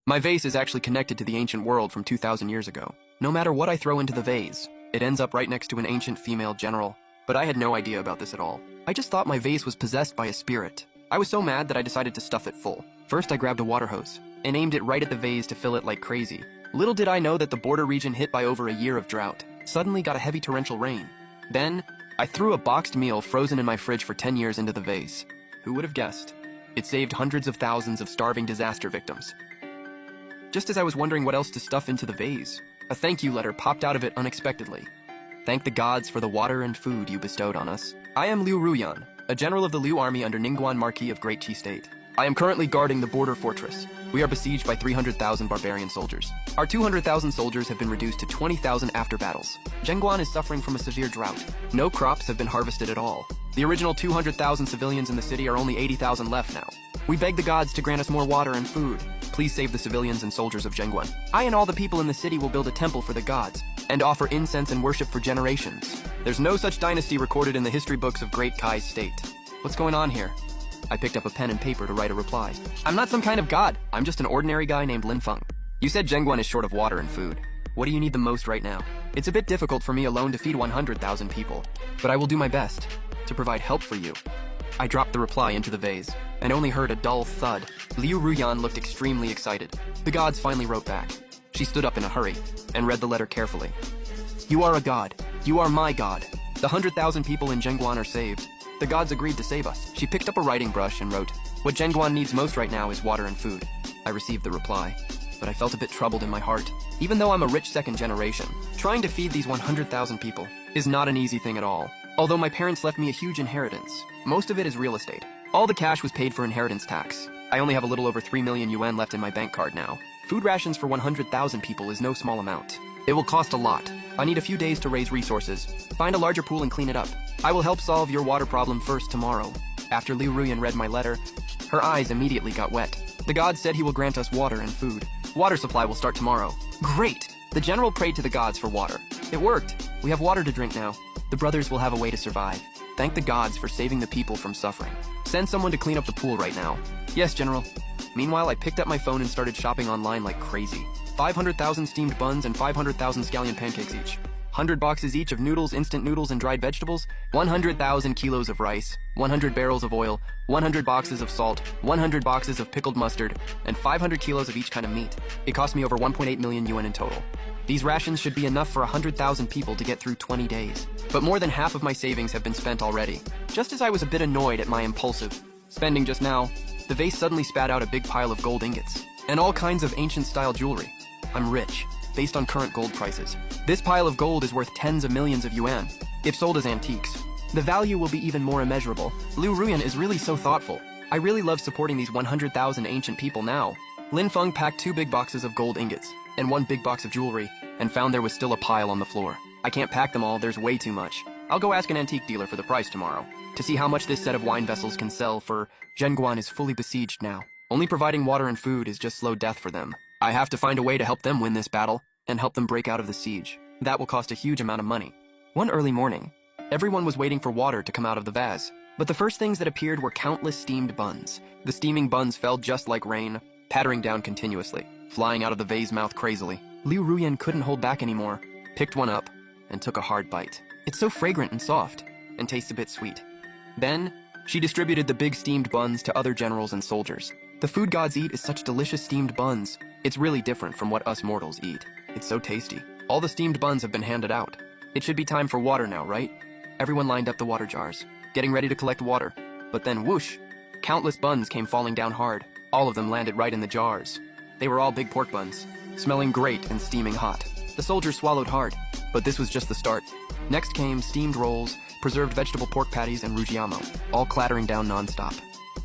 My vase is actually connected to the ancient world from 2,000 years ago. No matter what I throw into the vase, it ends up right next to an ancient female general. But I had no idea about this at all. I just thought my vase was possessed by a spirit. I was so mad that I decided to stuff it full. First, I grabbed a water hose and aimed it right at the vase to fill it like crazy. Little did I know that the border region hit by over a year of drought suddenly got a heavy torrential rain. Then, I threw a boxed meal frozen in my fridge for 10 years into the vase. Who would have guessed? It saved hundreds of thousands of starving disaster victims. Just as I was wondering what else to stuff into the vase, a thank you letter popped out of it unexpectedly. Thank the gods for the water and food you bestowed on us. I am Liu Ruyan, a general of the Liu army under Ningguan Marquis of Great Qi State. I am currently guarding the border fortress. We are besieged by 300,000 barbarian soldiers. Our 200,000 soldiers have been reduced to 20,000 after battles. Zhenguan is suffering from a severe drought. No crops have been harvested at all. The original 200,000 civilians in the city are only 80,000 left now. We beg the gods to grant us more water and food. Please save the civilians and soldiers of Zhenguan. I and all the people in the city will build a temple for the gods and offer incense and worship for generations. There's no such dynasty recorded in the history books of Great Kai's state. What's going on here? I picked up a pen and paper to write a reply. I'm not some kind of god. I'm just an ordinary guy named Lin Feng. You said Zhenguan is short of water and food. What do you need the most right now? It's a bit difficult for me alone to feed 100,000 people, but I will do my best to provide help for you. I dropped the reply into the vase and only heard a dull thud. Liu Ruyan looked extremely excited. The gods finally wrote back. She stood up in a hurry and read the letter carefully. You are a god. You are my god. The 100,000 people in Zhenguan are saved. The gods agreed to save us. She picked up a writing brush and wrote, What Zhenguan needs most right now is water and food. I received the reply, but I felt a bit troubled in my heart. Even though I'm a rich second generation, trying to feed these 100,000 people is not an easy thing at all. Although my parents left me a huge inheritance, most of it is real estate. All the cash was paid for inheritance tax. I only have a little over 3 million yuan left in my bank card now. Food rations for 100,000 people is no small amount. It will cost a lot. I need a few days to raise resources, find a larger pool and clean it up. I will help solve your water problem first tomorrow. After Liu Ruyan read my letter, her eyes immediately got wet. The god said he will grant us water and food. Water supply will start tomorrow. Great! The general prayed to the gods for water. It worked. We have water to drink now. The brothers will have a way to survive. Thank the gods for saving the people from suffering. Send someone to clean up the pool right now. Yes, General. Meanwhile, I picked up my phone and started shopping online like crazy. 500,000 steamed buns and 500,000 scallion pancakes each. 100 boxes each of noodles, instant noodles, and dried vegetables. 100,000 kilos of rice. 100 barrels of oil. 100 boxes of salt. 100 boxes of pickled mustard. And 500 kilos of each kind of meat. It cost me over 1.8 million yuan in total. These rations should be enough for 100,000 people to get through 20 days. But more than half of my savings have been spent already. Just as I was a bit annoyed at my impulsive spending just now, the vase suddenly spat out a big pile of gold ingots and all kinds of ancient-style jewelry. I'm rich, based on current gold prices. This pile of gold is worth tens of millions of yuan, if sold as antiques. The value will be even more immeasurable. Liu Ruyan is really so thoughtful. I really love supporting these 100,000 ancient people now. Lin Feng packed 2 big boxes of gold ingots and 1 big box of jewelry and found there was still a pile on the floor. I can't pack them all, there's way too much. I'll go ask an antique dealer for the price tomorrow to see how much this set of wine vessels can sell, for Zhenguan is fully besieged now. Only providing water and food is just slow death for them. I have to find a way to help them win this battle and help them break out of the siege. That will cost a huge amount of money. One early morning, everyone was waiting for water to come out of the vase, but the first things that appeared were countless steamed buns. The steaming buns fell just like rain, pattering down continuously, flying out of the vase mouth crazily. Liu Ruyan couldn't hold back anymore, picked one up, and took a hard bite. It's so fragrant and soft, and tastes a bit sweet. Then, she distributed the big steamed buns to other generals and soldiers. The food gods eat is such delicious steamed buns. It's really different from what us mortals eat. It's so tasty. All the steamed buns have been handed out. It should be time for water now, right? Everyone lined up the water jars, getting ready to collect water. But then whoosh! Countless buns came falling down hard. All of them landed right in the jars. They were all big pork buns, smelling great and steaming hot. The soldiers swallowed hard, but this was just the start. Next came steamed rolls, preserved vegetable pork patties, and rujiamo, all clattering down non-stop.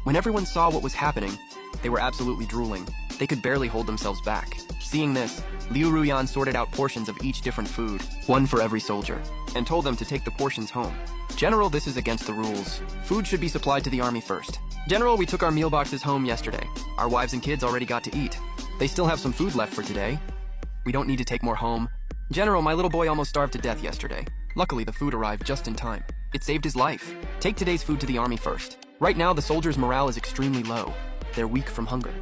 When everyone saw what was happening, they were absolutely drooling. They could barely hold themselves back. Seeing this, Liu Ruyan sorted out portions of each different food, one for every soldier, and told them to take the portions home. General, this is against the rules. Food should be supplied to the army first. General, we took our meal boxes home yesterday. Our wives and kids already got to eat. They still have some food left for today. We don't need to take more home. General, my little boy almost starved to death yesterday. Luckily, the food arrived just in time. It saved his life. Take today's food to the army first. Right now, the soldiers' morale is extremely low. They're weak from hunger.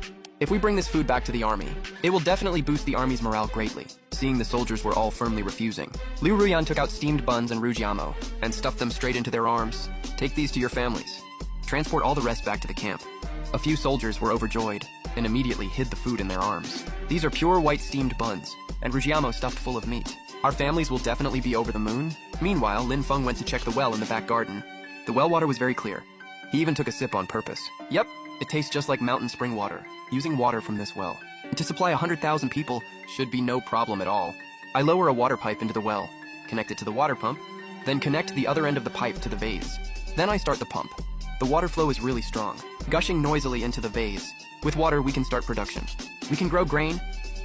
If we bring this food back to the army, it will definitely boost the army's morale greatly. Seeing the soldiers were all firmly refusing, Liu Ruyan took out steamed buns and rujiamo and stuffed them straight into their arms. Take these to your families. Transport all the rest back to the camp. A few soldiers were overjoyed and immediately hid the food in their arms. These are pure white steamed buns and rujiamo stuffed full of meat. Our families will definitely be over the moon. Meanwhile, Lin Feng went to check the well in the back garden. The well water was very clear. He even took a sip on purpose. Yep, it tastes just like mountain spring water, using water from this well. To supply 100,000 people should be no problem at all. I lower a water pipe into the well, connect it to the water pump, then connect the other end of the pipe to the vase. Then I start the pump. The water flow is really strong, gushing noisily into the vase. With water, we can start production. We can grow grain.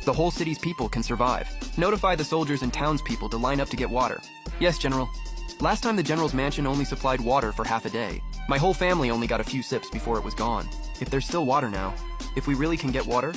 The whole city's people can survive. Notify the soldiers and townspeople to line up to get water. Yes, General. Last time the General's mansion only supplied water for half a day. My whole family only got a few sips before it was gone. If there's still water now, if we really can get water,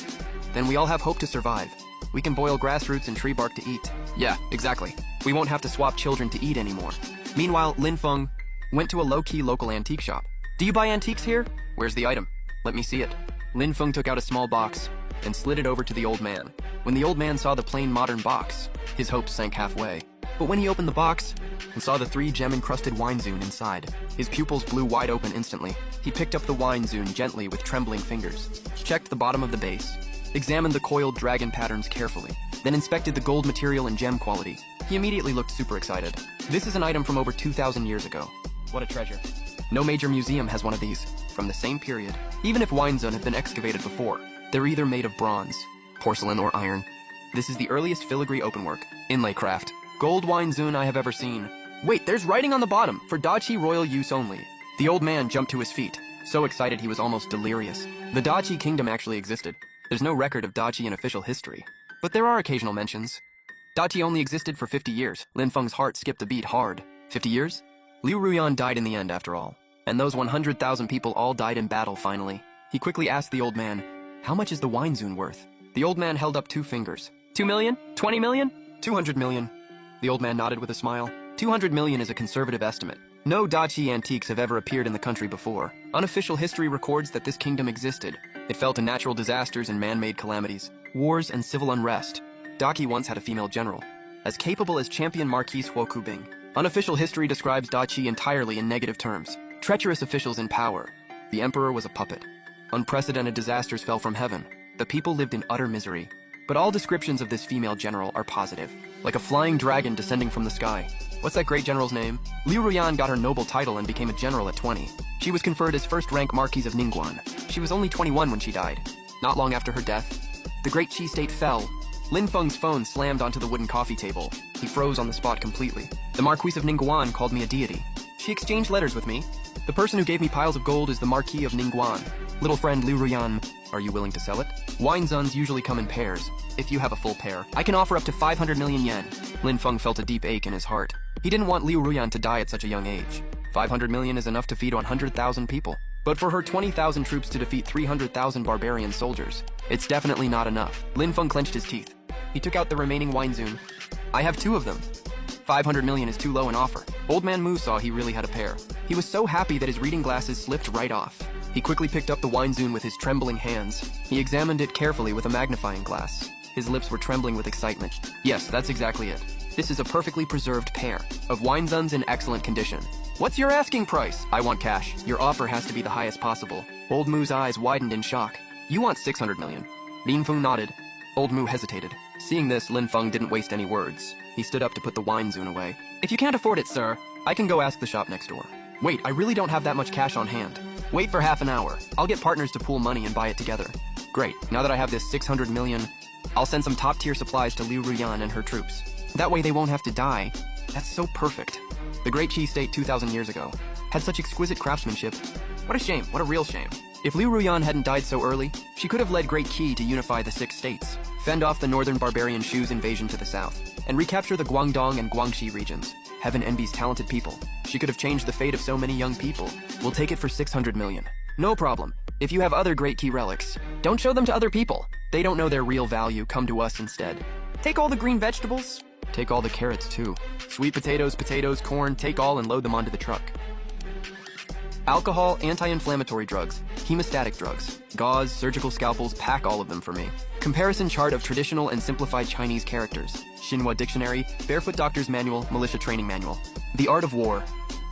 then we all have hope to survive. We can boil grass roots and tree bark to eat. Yeah, exactly. We won't have to swap children to eat anymore. Meanwhile, Lin Feng went to a low-key local antique shop. Do you buy antiques here? Where's the item? Let me see it. Lin Feng took out a small box and slid it over to the old man. When the old man saw the plain modern box, his hopes sank halfway. But when he opened the box and saw the 3 gem-encrusted wine zune inside, his pupils blew wide open instantly. He picked up the wine zune gently with trembling fingers, checked the bottom of the base, examined the coiled dragon patterns carefully, then inspected the gold material and gem quality. He immediately looked super excited. This is an item from over 2,000 years ago. What a treasure. No major museum has one of these from the same period. Even if wine zone have been excavated before, they're either made of bronze, porcelain, or iron. This is the earliest filigree openwork, inlay craft, gold wine zune I have ever seen. Wait, there's writing on the bottom, for Dachi royal use only. The old man jumped to his feet, so excited he was almost delirious. The Dachi kingdom actually existed. There's no record of Dachi in official history, but there are occasional mentions. Dachi only existed for 50 years. Lin Feng's heart skipped a beat hard. 50 years? Liu Ruyan died in the end after all. And those 100,000 people all died in battle finally. He quickly asked the old man, how much is the wine zune worth? The old man held up 2 fingers. 2 million? 20 million? 200 million. The old man nodded with a smile. 200 million is a conservative estimate. No Dachi antiques have ever appeared in the country before. Unofficial history records that this kingdom existed. It fell to natural disasters and man-made calamities, wars and civil unrest. Dachi once had a female general, as capable as champion Marquise Huo Kubing. Unofficial history describes Dachi entirely in negative terms. Treacherous officials in power. The emperor was a puppet. Unprecedented disasters fell from heaven. The people lived in utter misery. But all descriptions of this female general are positive, like a flying dragon descending from the sky. What's that great general's name? Liu Ruyan got her noble title and became a general at 20. She was conferred as first-rank Marquise of Ningguan. She was only 21 when she died. Not long after her death, the great Qi state fell. Lin Feng's phone slammed onto the wooden coffee table. He froze on the spot completely. The Marquise of Ningguan called me a deity. She exchanged letters with me. The person who gave me piles of gold is the Marquis of Ningguan. Little friend Liu Ruyan, are you willing to sell it? Wine zuns usually come in pairs. If you have a full pair, I can offer up to 500 million yen. Lin Feng felt a deep ache in his heart. He didn't want Liu Ruyan to die at such a young age. 500 million is enough to feed 100,000 people. But for her 20,000 troops to defeat 300,000 barbarian soldiers, it's definitely not enough. Lin Feng clenched his teeth. He took out the remaining wine zune. I have 2 of them. 500 million is too low an offer. Old man Mu saw he really had a pair. He was so happy that his reading glasses slipped right off. He quickly picked up the wine zune with his trembling hands. He examined it carefully with a magnifying glass. His lips were trembling with excitement. Yes, that's exactly it. This is a perfectly preserved pair of wine zuns in excellent condition. What's your asking price? I want cash. Your offer has to be the highest possible. Old Mu's eyes widened in shock. You want 600 million. Lin Feng nodded. Old Mu hesitated. Seeing this, Lin Feng didn't waste any words. He stood up to put the wine zune away. If you can't afford it, sir, I can go ask the shop next door. Wait, I really don't have that much cash on hand. Wait for half an hour. I'll get partners to pool money and buy it together. Great, now that I have this 600 million, I'll send some top-tier supplies to Liu Ruyan and her troops. That way they won't have to die. That's so perfect. The great Qi state 2,000 years ago had such exquisite craftsmanship. What a shame, what a real shame. If Liu Ruyan hadn't died so early, she could have led Great Qi to unify the 6 states, fend off the northern barbarian Shu's invasion to the south, and recapture the Guangdong and Guangxi regions. Heaven envies talented people. She could have changed the fate of so many young people. We'll take it for 600 million. No problem. If you have other Great Qi relics, don't show them to other people. They don't know their real value. Come to us instead. Take all the green vegetables. Take all the carrots too. Sweet potatoes, corn, take all and load them onto the truck. Alcohol, anti-inflammatory drugs, hemostatic drugs, gauze, surgical scalpels, pack all of them for me. Comparison chart of traditional and simplified Chinese characters. Xinhua Dictionary, Barefoot Doctor's Manual, Militia Training Manual. The Art of War,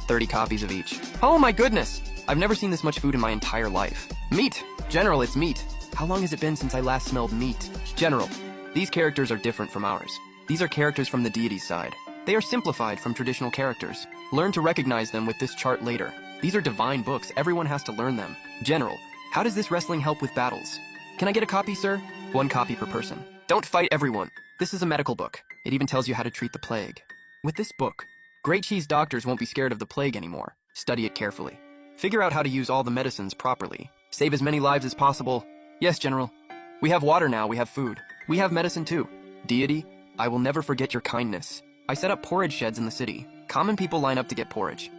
30 copies of each. Oh my goodness! I've never seen this much food in my entire life. Meat! General, it's meat. How long has it been since I last smelled meat? General, these characters are different from ours. These are characters from the deity's side. They are simplified from traditional characters. Learn to recognize them with this chart later. These are divine books. Everyone has to learn them. General, how does this wrestling help with battles? Can I get a copy, sir? 1 copy per person. Don't fight everyone. This is a medical book. It even tells you how to treat the plague. With this book, Great Cheese doctors won't be scared of the plague anymore. Study it carefully. Figure out how to use all the medicines properly. Save as many lives as possible. Yes, General. We have water now. We have food. We have medicine too. Deity, I will never forget your kindness. I set up porridge sheds in the city. Common people line up to get porridge.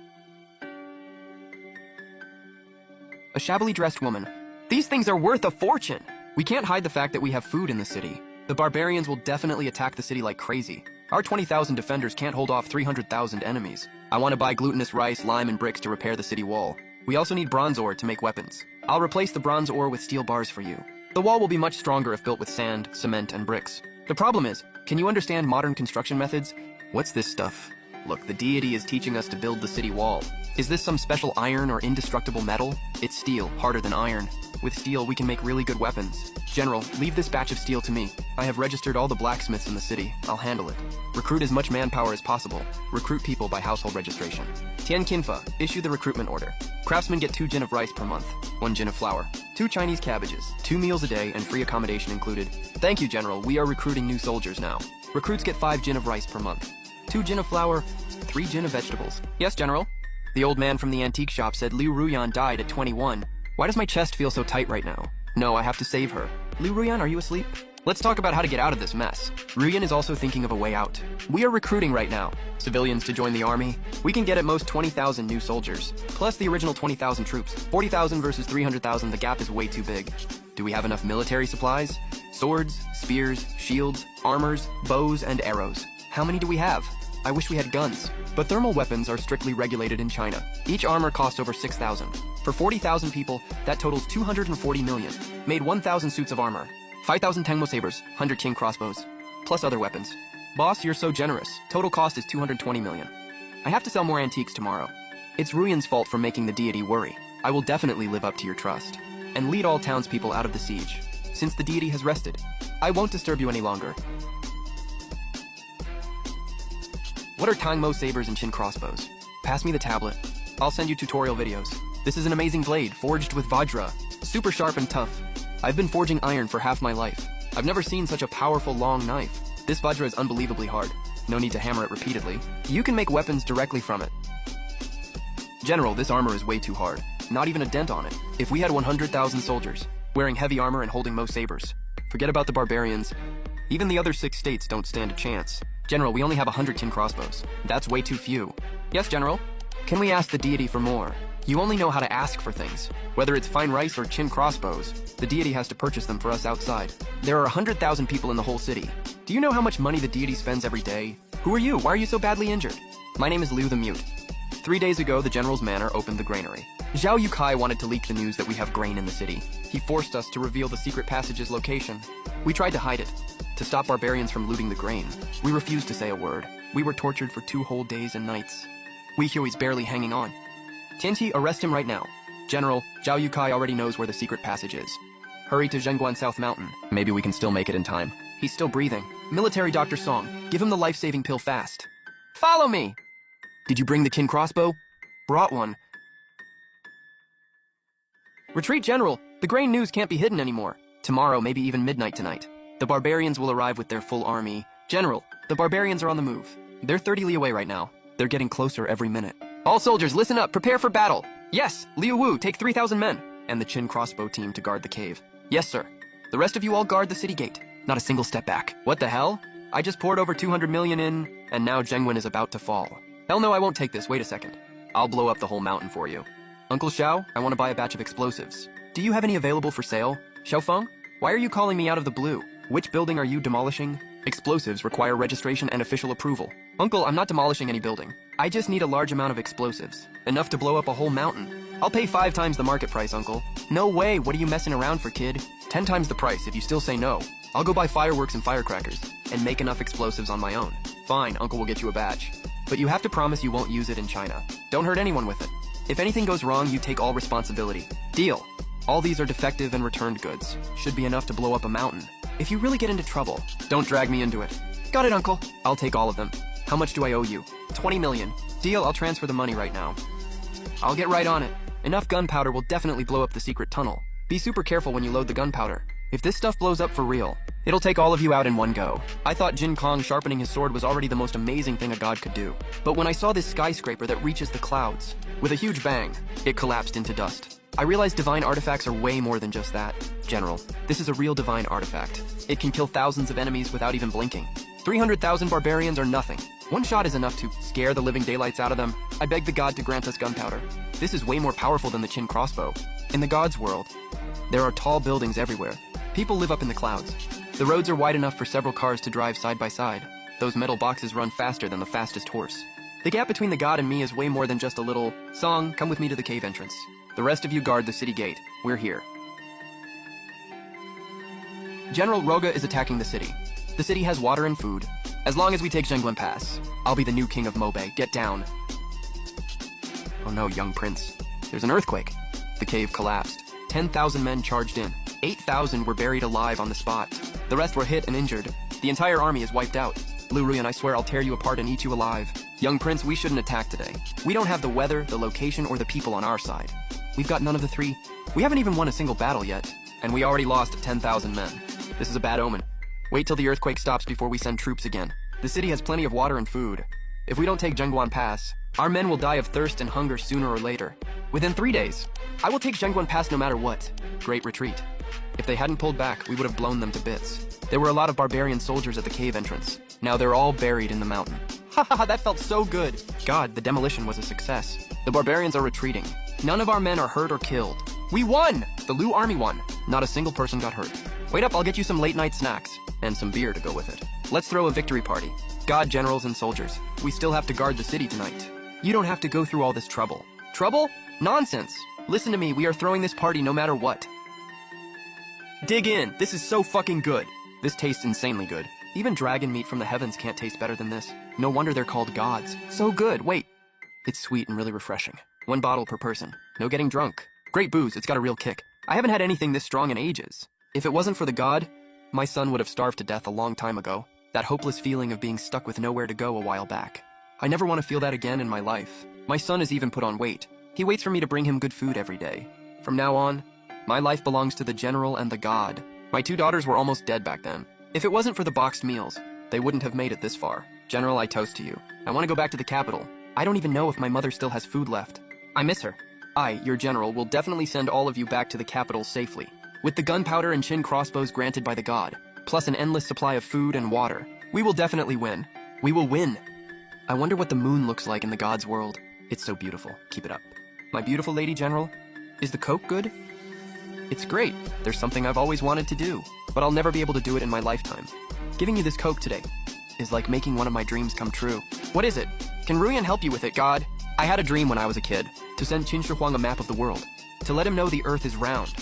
A shabbily dressed woman. These things are worth a fortune. We can't hide the fact that we have food in the city. The barbarians will definitely attack the city like crazy. Our 20,000 defenders can't hold off 300,000 enemies. I want to buy glutinous rice, lime, and bricks to repair the city wall. We also need bronze ore to make weapons. I'll replace the bronze ore with steel bars for you. The wall will be much stronger if built with sand, cement, and bricks. The problem is, can you understand modern construction methods? What's this stuff? Look, the deity is teaching us to build the city wall. Is this some special iron or indestructible metal? It's steel, harder than iron. With steel, we can make really good weapons. General, leave this batch of steel to me. I have registered all the blacksmiths in the city. I'll handle it. Recruit as much manpower as possible. Recruit people by household registration. Tian Kinfa, issue the recruitment order. Craftsmen get 2 jin of rice per month, 1 jin of flour, 2 Chinese cabbages, 2 meals a day, and free accommodation included. Thank you, General. We are recruiting new soldiers now. Recruits get 5 jin of rice per month, 2 jin of flour, 3 jin of vegetables. Yes, General. The old man from the antique shop said Liu Ruyan died at 21. Why does my chest feel so tight right now? No, I have to save her. Liu Ruyan, are you asleep? Let's talk about how to get out of this mess. Ruyan is also thinking of a way out. We are recruiting right now. Civilians to join the army. We can get at most 20,000 new soldiers, plus the original 20,000 troops. 40,000 versus 300,000, the gap is way too big. Do we have enough military supplies? Swords, spears, shields, armors, bows, and arrows. How many do we have? I wish we had guns. But thermal weapons are strictly regulated in China. Each armor costs over 6,000. For 40,000 people, that totals 240 million. Made 1,000 suits of armor. 5,000 Tengmo sabers, 100 Qing crossbows, plus other weapons. Boss, you're so generous. Total cost is 220 million. I have to sell more antiques tomorrow. It's Ruyan's fault for making the deity worry. I will definitely live up to your trust. And lead all townspeople out of the siege. Since the deity has rested, I won't disturb you any longer. What are Tangmo sabers and Qin crossbows? Pass me the tablet. I'll send you tutorial videos. This is an amazing blade, forged with Vajra. Super sharp and tough. I've been forging iron for half my life. I've never seen such a powerful long knife. This Vajra is unbelievably hard. No need to hammer it repeatedly. You can make weapons directly from it. General, this armor is way too hard. Not even a dent on it. If we had 100,000 soldiers, wearing heavy armor and holding Mo sabers, forget about the barbarians. Even the other 6 states don't stand a chance. General, we only have 100 Qin crossbows. That's way too few. Yes, General? Can we ask the deity for more? You only know how to ask for things. Whether it's fine rice or Qin crossbows, the deity has to purchase them for us outside. There are 100,000 people in the whole city. Do you know how much money the deity spends every day? Who are you? Why are you so badly injured? My name is Liu the Mute. 3 days ago, the General's manor opened the granary. Zhao Yukai wanted to leak the news that we have grain in the city. He forced us to reveal the secret passage's location. We tried to hide it, to stop barbarians from looting the grain. We refused to say a word. We were tortured for 2 whole days and nights. Wei Hui's barely hanging on. Tianqi, arrest him right now. General, Zhao Yukai already knows where the secret passage is. Hurry to Zhengguan South Mountain. Maybe we can still make it in time. He's still breathing. Military Dr. Song, give him the life-saving pill fast. Follow me! Did you bring the Qin crossbow? Brought one. Retreat, General. The grain news can't be hidden anymore. Tomorrow, maybe even midnight tonight. The barbarians will arrive with their full army. General, the barbarians are on the move. They're 30 li away right now. They're getting closer every minute. All soldiers, listen up. Prepare for battle. Yes, Liu Wu, take 3,000 men. And the Qin crossbow team to guard the cave. Yes, sir. The rest of you all guard the city gate. Not a single step back. What the hell? I just poured over 200 million in, and now Zhengwen is about to fall. Hell no, I won't take this. Wait a second. I'll blow up the whole mountain for you. Uncle Xiao, I want to buy a batch of explosives. Do you have any available for sale? Xiaofeng, why are you calling me out of the blue? Which building are you demolishing? Explosives require registration and official approval. Uncle, I'm not demolishing any building. I just need a large amount of explosives. Enough to blow up a whole mountain. I'll pay 5 times the market price, Uncle. No way, what are you messing around for, kid? 10 times the price if you still say no. I'll go buy fireworks and firecrackers, and make enough explosives on my own. Fine, Uncle will get you a batch. But you have to promise you won't use it in China. Don't hurt anyone with it. If anything goes wrong, you take all responsibility. Deal. All these are defective and returned goods. Should be enough to blow up a mountain. If you really get into trouble, don't drag me into it. Got it, Uncle. I'll take all of them. How much do I owe you? 20 million. Deal, I'll transfer the money right now. I'll get right on it. Enough gunpowder will definitely blow up the secret tunnel. Be super careful when you load the gunpowder. If this stuff blows up for real, it'll take all of you out in one go. I thought Jin Kong sharpening his sword was already the most amazing thing a god could do. But when I saw this skyscraper that reaches the clouds, with a huge bang, it collapsed into dust. I realized divine artifacts are way more than just that. General, this is a real divine artifact. It can kill thousands of enemies without even blinking. 300,000 barbarians are nothing. One shot is enough to scare the living daylights out of them. I beg the god to grant us gunpowder. This is way more powerful than the Qin crossbow. In the god's world, there are tall buildings everywhere. People live up in the clouds. The roads are wide enough for several cars to drive side by side. Those metal boxes run faster than the fastest horse. The gap between the god and me is way more than just a little song, come with me to the cave entrance. The rest of you guard the city gate. We're here. General Roga is attacking the city. The city has water and food. As long as we take Zhenguan Pass, I'll be the new king of Mobe. Get down. Oh no, young prince. There's an earthquake. The cave collapsed. 10,000 men charged in. 8,000 were buried alive on the spot. The rest were hit and injured. The entire army is wiped out. Lu Ruyan, I swear I'll tear you apart and eat you alive. Young prince, we shouldn't attack today. We don't have the weather, the location, or the people on our side. We've got none of the three. We haven't even won a single battle yet, and we already lost 10,000 men. This is a bad omen. Wait till the earthquake stops before we send troops again. The city has plenty of water and food. If we don't take Zhenguan Pass, our men will die of thirst and hunger sooner or later. Within 3 days, I will take Zhenguan Pass no matter what. Great retreat. If they hadn't pulled back, we would have blown them to bits. There were a lot of barbarian soldiers at the cave entrance. Now they're all buried in the mountain. Haha, that felt so good. God, the demolition was a success. The barbarians are retreating. None of our men are hurt or killed. We won! The Lu army won. Not a single person got hurt. Wait up, I'll get you some late night snacks. And some beer to go with it. Let's throw a victory party. God, generals, and soldiers. We still have to guard the city tonight. You don't have to go through all this trouble. Trouble? Nonsense. Listen to me, we are throwing this party no matter what. Dig in, this is so fucking good. This tastes insanely good. Even dragon meat from the heavens can't taste better than this. No wonder they're called gods. So good, wait. It's sweet and really refreshing. 1 bottle per person. No getting drunk. Great booze, it's got a real kick. I haven't had anything this strong in ages. If it wasn't for the god, my son would have starved to death a long time ago. That hopeless feeling of being stuck with nowhere to go a while back. I never want to feel that again in my life. My son has even put on weight. He waits for me to bring him good food every day. From now on, my life belongs to the general and the god. My 2 daughters were almost dead back then. If it wasn't for the boxed meals, they wouldn't have made it this far. General, I toast to you. I want to go back to the capital. I don't even know if my mother still has food left. I miss her. I, your general, will definitely send all of you back to the capital safely. With the gunpowder and Qin crossbows granted by the god, plus an endless supply of food and water, we will definitely win. We will win. I wonder what the moon looks like in the god's world. It's so beautiful. Keep it up. My beautiful lady general, is the Coke good? It's great. There's something I've always wanted to do, but I'll never be able to do it in my lifetime. Giving you this Coke today is like making one of my dreams come true. What is it? Can Ruyan help you with it, God? I had a dream when I was a kid, to send Qin Shi Huang a map of the world, to let him know the earth is round,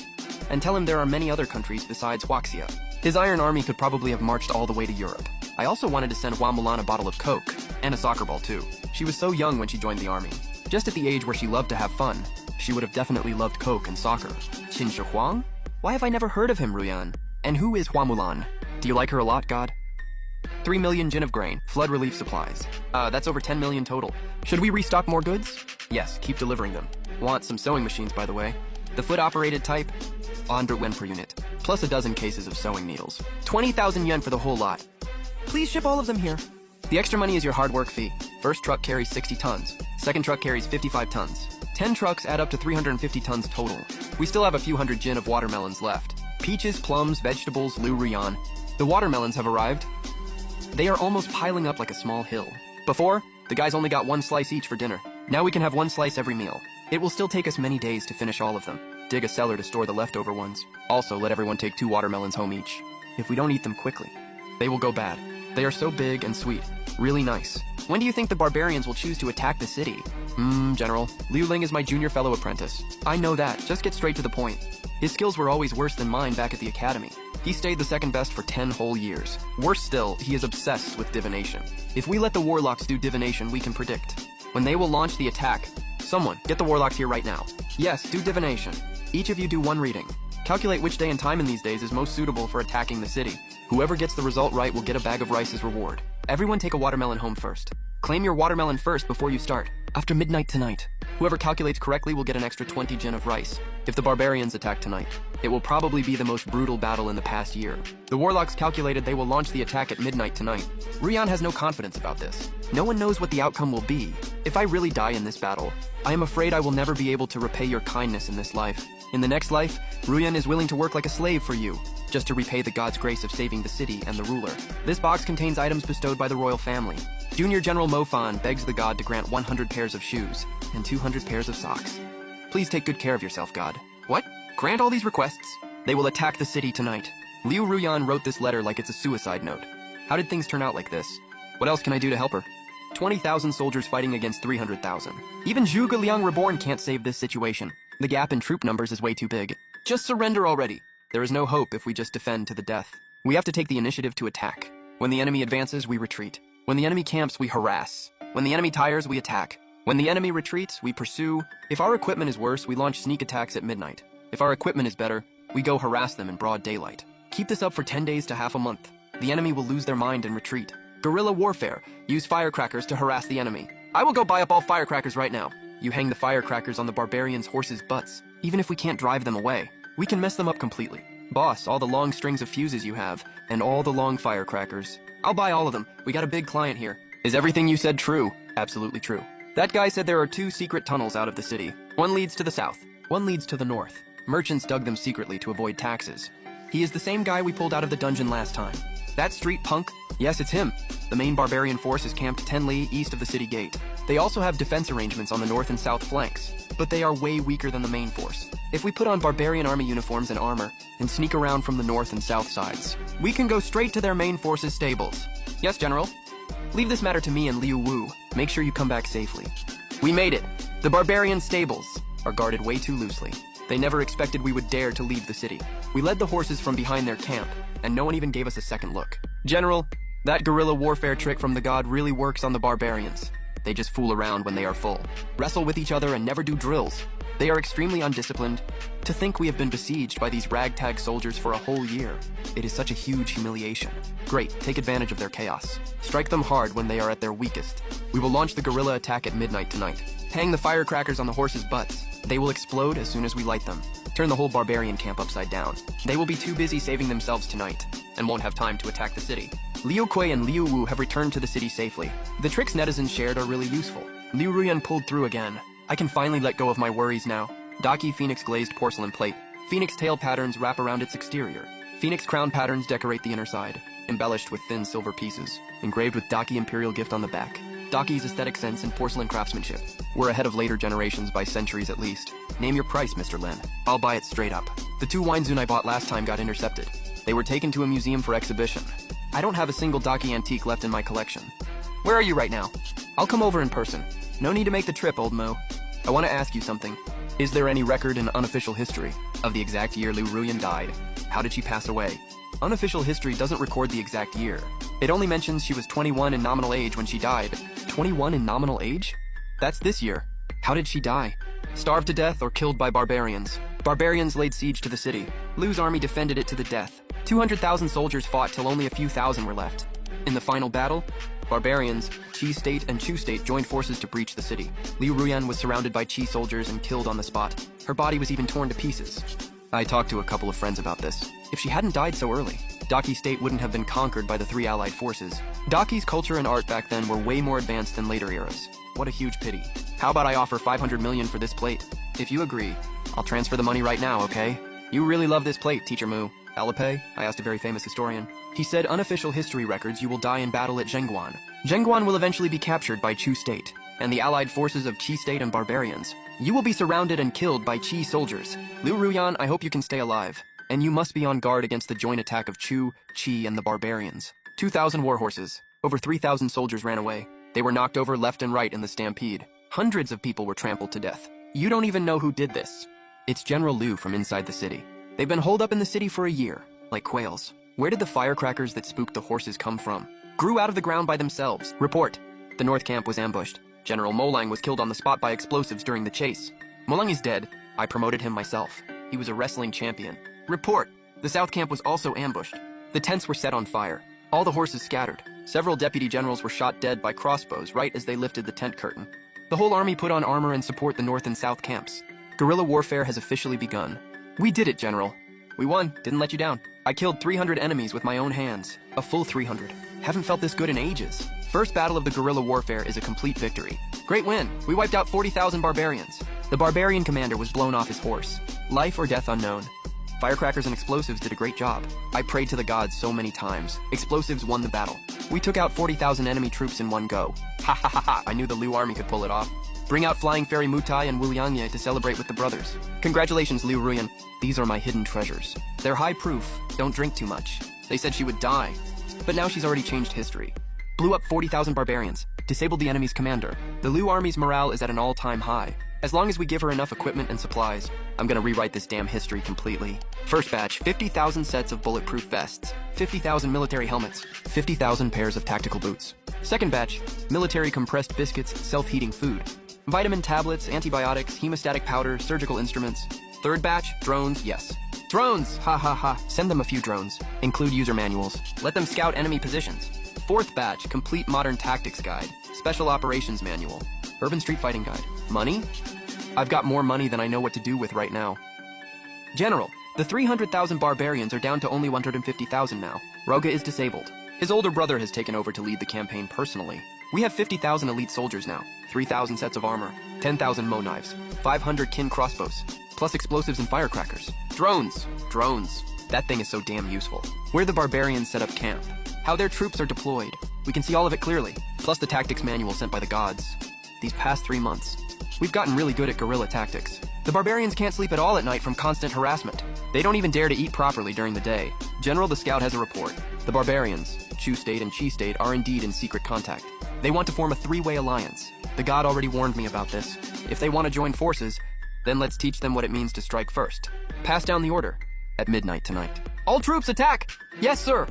and tell him there are many other countries besides Huaxia. His iron army could probably have marched all the way to Europe. I also wanted to send Hua Mulan a bottle of Coke, and a soccer ball too. She was so young when she joined the army. Just at the age where she loved to have fun, she would have definitely loved Coke and soccer. Qin Shi Huang? Why have I never heard of him, Ruyan? And who is Hua Mulan? Do you like her a lot, God? 3 million jin of grain, flood relief supplies. That's over 10 million total. Should we restock more goods? Yes, keep delivering them. Want some sewing machines, by the way. The foot-operated type, 100 yen per unit, plus a dozen cases of sewing needles. 20,000 yen for the whole lot. Please ship all of them here. The extra money is your hard work fee. First truck carries 60 tons. Second truck carries 55 tons. 10 trucks add up to 350 tons total. We still have a few hundred jin of watermelons left. Peaches, plums, vegetables, Lu Ruyan. The watermelons have arrived. They are almost piling up like a small hill. Before, the guys only got 1 slice each for dinner. Now we can have 1 slice every meal. It will still take us many days to finish all of them. Dig a cellar to store the leftover ones. Also, let everyone take 2 watermelons home each. If we don't eat them quickly, they will go bad. They are so big and sweet. Really nice. When do you think the barbarians will choose to attack the city? General. Liu Ling is my junior fellow apprentice. I know that. Just get straight to the point. His skills were always worse than mine back at the academy. He stayed the second best for 10 whole years. Worse still, he is obsessed with divination. If we let the warlocks do divination, we can predict when they will launch the attack. Someone, get the warlocks here right now. Yes, do divination. Each of you do one reading. Calculate which day and time in these days is most suitable for attacking the city. Whoever gets the result right will get a bag of rice as reward. Everyone take a watermelon home first. Claim your watermelon first before you start. After midnight tonight. Whoever calculates correctly will get an extra 20 jin of rice. If the barbarians attack tonight, it will probably be the most brutal battle in the past year. The warlocks calculated they will launch the attack at midnight tonight. Ruyan has no confidence about this. No one knows what the outcome will be. If I really die in this battle, I am afraid I will never be able to repay your kindness in this life. In the next life, Ruyan is willing to work like a slave for you, just to repay the god's grace of saving the city and the ruler. This box contains items bestowed by the royal family. Junior General Mofan begs the god to grant 100 pairs of shoes and 200 pairs of socks. Please take good care of yourself, god. What? Grant all these requests? They will attack the city tonight. Liu Ruyan wrote this letter like it's a suicide note. How did things turn out like this? What else can I do to help her? 20,000 soldiers fighting against 300,000. Even Zhuge Liang Reborn can't save this situation. The gap in troop numbers is way too big. Just surrender already. There is no hope if we just defend to the death. We have to take the initiative to attack. When the enemy advances, we retreat. When the enemy camps, we harass. When the enemy tires, we attack. When the enemy retreats, we pursue. If our equipment is worse, we launch sneak attacks at midnight. If our equipment is better, we go harass them in broad daylight. Keep this up for 10 days to half a month. The enemy will lose their mind and retreat. Guerrilla warfare. Use firecrackers to harass the enemy. I will go buy up all firecrackers right now. You hang the firecrackers on the barbarians' horses' butts. Even if we can't drive them away, we can mess them up completely. Boss, all the long strings of fuses you have, and all the long firecrackers. I'll buy all of them. We got a big client here. Is everything you said true? Absolutely true. That guy said there are 2 secret tunnels out of the city. One leads to the south, one leads to the north. Merchants dug them secretly to avoid taxes. He is the same guy we pulled out of the dungeon last time. That street punk? Yes, it's him. The main barbarian force is camped 10 li east of the city gate. They also have defense arrangements on the north and south flanks, but they are way weaker than the main force. If we put on barbarian army uniforms and armor, and sneak around from the north and south sides, we can go straight to their main force's stables. Yes, General? Leave this matter to me and Liu Wu. Make sure you come back safely. We made it. The barbarian stables are guarded way too loosely. They never expected we would dare to leave the city. We led the horses from behind their camp, and no one even gave us a second look. General, that guerrilla warfare trick from the god really works on the barbarians. They just fool around when they are full, wrestle with each other and never do drills. They are extremely undisciplined. To think we have been besieged by these ragtag soldiers for a whole year. It is such a huge humiliation. Great, take advantage of their chaos. Strike them hard when they are at their weakest. We will launch the guerrilla attack at midnight tonight. Hang the firecrackers on the horses' butts. They will explode as soon as we light them. Turn the whole barbarian camp upside down. They will be too busy saving themselves tonight, and won't have time to attack the city. Liu Kui and Liu Wu have returned to the city safely. The tricks netizens shared are really useful. Liu Ruyan pulled through again. I can finally let go of my worries now. Daki Phoenix glazed porcelain plate. Phoenix tail patterns wrap around its exterior. Phoenix crown patterns decorate the inner side, embellished with thin silver pieces, engraved with Daki Imperial gift on the back. Daki's aesthetic sense and porcelain craftsmanship. We're ahead of later generations by centuries at least. Name your price, Mr. Lin. I'll buy it straight up. The 2 Weinzun I bought last time got intercepted. They were taken to a museum for exhibition. I don't have a single Daki antique left in my collection. Where are you right now? I'll come over in person. No need to make the trip, old Mo. I want to ask you something. Is there any record in unofficial history of the exact year Liu Ruyan died? How did she pass away? Unofficial history doesn't record the exact year. It only mentions she was 21 in nominal age when she died. 21 in nominal age? That's this year. How did she die? Starved to death or killed by barbarians? Barbarians laid siege to the city. Liu's army defended it to the death. 200,000 soldiers fought till only a few thousand were left. In the final battle, barbarians, Qi State and Chu State joined forces to breach the city. Liu Ruyan was surrounded by Qi soldiers and killed on the spot. Her body was even torn to pieces. I talked to a couple of friends about this. If she hadn't died so early, Daki State wouldn't have been conquered by the 3 allied forces. Daki's culture and art back then were way more advanced than later eras. What a huge pity. How about I offer 500 million for this plate? If you agree, I'll transfer the money right now, okay? You really love this plate, Teacher Mu. Alipay? I asked a very famous historian. He said unofficial history records you will die in battle at Zhengguan. Zhengguan will eventually be captured by Chu State and the allied forces of Qi State and barbarians. You will be surrounded and killed by Qi soldiers. Liu Ruyan, I hope you can stay alive. And you must be on guard against the joint attack of Chu, Qi, and the barbarians. 2,000 war horses. Over 3,000 soldiers ran away. They were knocked over left and right in the stampede. Hundreds of people were trampled to death. You don't even know who did this. It's General Liu from inside the city. They've been holed up in the city for a year, like quails. Where did the firecrackers that spooked the horses come from? Grew out of the ground by themselves. Report. The North Camp was ambushed. General Molang was killed on the spot by explosives during the chase. Molang is dead. I promoted him myself. He was a wrestling champion. Report. The South Camp was also ambushed. The tents were set on fire. All the horses scattered. Several deputy generals were shot dead by crossbows right as they lifted the tent curtain. The whole army put on armor and support the North and South camps. Guerrilla warfare has officially begun. We did it, General. We won. Didn't let you down. I killed 300 enemies with my own hands. A full 300. Haven't felt this good in ages. First battle of the guerrilla warfare is a complete victory. Great win. We wiped out 40,000 barbarians. The barbarian commander was blown off his horse. Life or death unknown. Firecrackers and explosives did a great job. I prayed to the gods so many times. Explosives won the battle. We took out 40,000 enemy troops in one go. Ha ha ha ha, I knew the Liu army could pull it off. Bring out Flying Fairy Mutai and Wu Liangye to celebrate with the brothers. Congratulations, Liu Ruyan. These are my hidden treasures. They're high proof. Don't drink too much. They said she would die. But now she's already changed history. Blew up 40,000 barbarians. Disabled the enemy's commander. The Liu army's morale is at an all-time high. As long as we give her enough equipment and supplies, I'm gonna rewrite this damn history completely. First batch, 50,000 sets of bulletproof vests, 50,000 military helmets, 50,000 pairs of tactical boots. Second batch, military compressed biscuits, self-heating food, vitamin tablets, antibiotics, hemostatic powder, surgical instruments. Third batch, drones, yes. Drones! Ha ha ha. Send them a few drones. Include user manuals. Let them scout enemy positions. Fourth batch, complete modern tactics guide, special operations manual, urban street fighting guide. Money? I've got more money than I know what to do with right now. General, the 300,000 barbarians are down to only 150,000 now. Roga is disabled. His older brother has taken over to lead the campaign personally. We have 50,000 elite soldiers now, 3,000 sets of armor, 10,000 Mo knives, 500 kin crossbows, plus explosives and firecrackers. Drones! Drones. That thing is so damn useful. Where the barbarians set up camp, how their troops are deployed. We can see all of it clearly, plus the tactics manual sent by the gods. These past 3 months, we've gotten really good at guerrilla tactics. The barbarians can't sleep at all at night from constant harassment. They don't even dare to eat properly during the day. General, the scout has a report. The barbarians, Chu State and Chi State, are indeed in secret contact. They want to form a 3-way alliance. The god already warned me about this. If they want to join forces, then let's teach them what it means to strike first. Pass down the order. At midnight tonight. All troops attack! Yes, sir!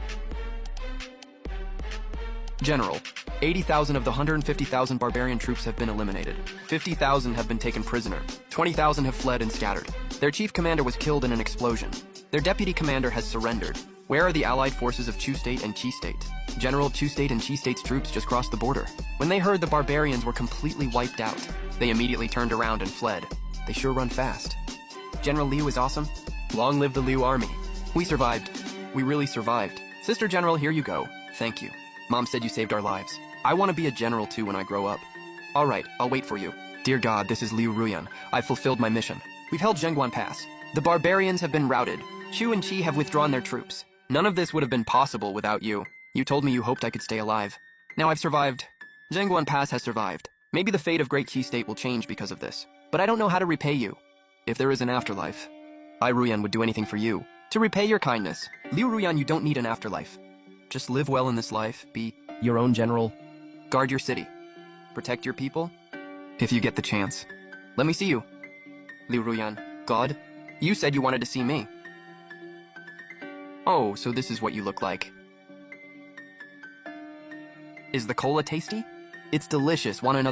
General, 80,000 of the 150,000 barbarian troops have been eliminated. 50,000 have been taken prisoner. 20,000 have fled and scattered. Their chief commander was killed in an explosion. Their deputy commander has surrendered. Where are the allied forces of Chu State and Chi State? General, Chu State and Chi State's troops just crossed the border. When they heard the barbarians were completely wiped out, they immediately turned around and fled. They sure run fast. General Liu is awesome. Long live the Liu army. We survived. We really survived. Sister General, here you go. Thank you. Mom said you saved our lives. I want to be a general too when I grow up. All right, I'll wait for you. Dear God, this is Liu Ruyan. I've fulfilled my mission. We've held Zhengguan Pass. The barbarians have been routed. Chu and Chi have withdrawn their troops. None of this would have been possible without you. You told me you hoped I could stay alive. Now I've survived. Zhengguan Pass has survived. Maybe the fate of Great Chi State will change because of this. But I don't know how to repay you. If there is an afterlife, I, Ruyan, would do anything for you. To repay your kindness. Liu Ruyan, you don't need an afterlife. Just live well in this life, be your own general, guard your city, protect your people, if you get the chance. Let me see you. Liu Ruyan, God, you said you wanted to see me. Oh, so this is what you look like. Is the cola tasty? It's delicious. Want another?